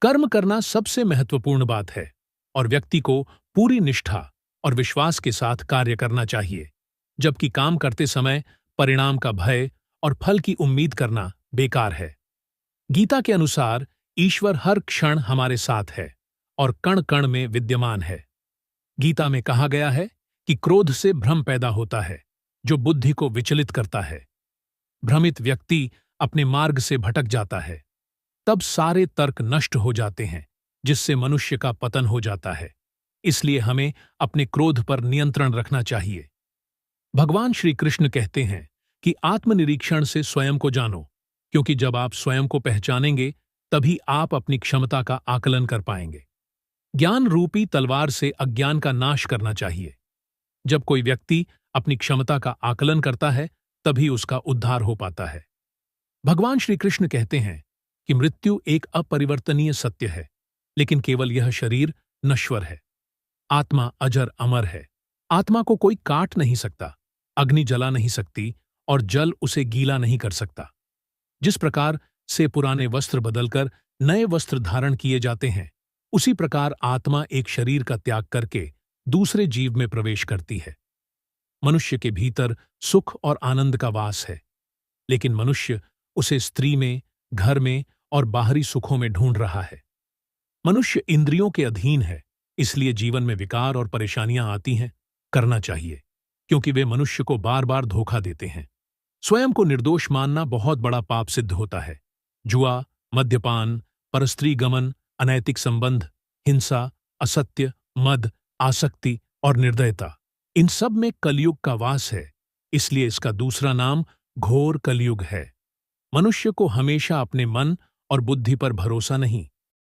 कर्म करना सबसे महत्वपूर्ण बात है और व्यक्ति को पूरी निष्ठा और विश्वास के साथ कार्य करना चाहिए, जबकि काम करते समय परिणाम का भय और फल की उम्मीद करना बेकार है। गीता के अनुसार ईश्वर हर क्षण हमारे साथ है और कण कण में विद्यमान है। गीता में कहा गया है कि क्रोध से भ्रम पैदा होता है, जो बुद्धि को विचलित करता है। भ्रमित व्यक्ति अपने मार्ग से भटक जाता है। तब सारे तर्क नष्ट हो जाते हैं, जिससे मनुष्य का पतन हो जाता है। इसलिए हमें अपने क्रोध पर नियंत्रण रखना चाहिए। भगवान श्री कृष्ण कहते हैं कि आत्मनिरीक्षण से स्वयं को जानो, क्योंकि जब आप स्वयं को पहचानेंगे तभी आप अपनी क्षमता का आकलन कर पाएंगे। ज्ञान रूपी तलवार से अज्ञान का नाश करना चाहिए। जब कोई व्यक्ति अपनी क्षमता का आकलन करता है, तभी उसका उद्धार हो पाता है। भगवान श्री कृष्ण कहते हैं कि मृत्यु एक अपरिवर्तनीय सत्य है, लेकिन केवल यह शरीर नश्वर है। आत्मा अजर अमर है। आत्मा को कोई काट नहीं सकता, अग्नि जला नहीं सकती और जल उसे गीला नहीं कर सकता। जिस प्रकार से पुराने वस्त्र बदलकर नए वस्त्र धारण किए जाते हैं, उसी प्रकार आत्मा एक शरीर का त्याग करके दूसरे जीव में प्रवेश करती है। मनुष्य के भीतर सुख और आनंद का वास है, लेकिन मनुष्य उसे स्त्री में, घर में और बाहरी सुखों में ढूंढ रहा है। मनुष्य इंद्रियों के अधीन है, इसलिए जीवन में विकार और परेशानियां आती हैं। करना चाहिए, क्योंकि वे मनुष्य को बार बार धोखा देते हैं। स्वयं को निर्दोष मानना बहुत बड़ा पाप सिद्ध होता है। जुआ, मद्यपान, परस्त्री गमन, अनैतिक संबंध, हिंसा, असत्य, मद, आसक्ति और निर्दयता, इन सब में कलयुग का वास है। इसलिए इसका दूसरा नाम घोर कलयुग है। मनुष्य को हमेशा अपने मन और बुद्धि पर भरोसा नहीं,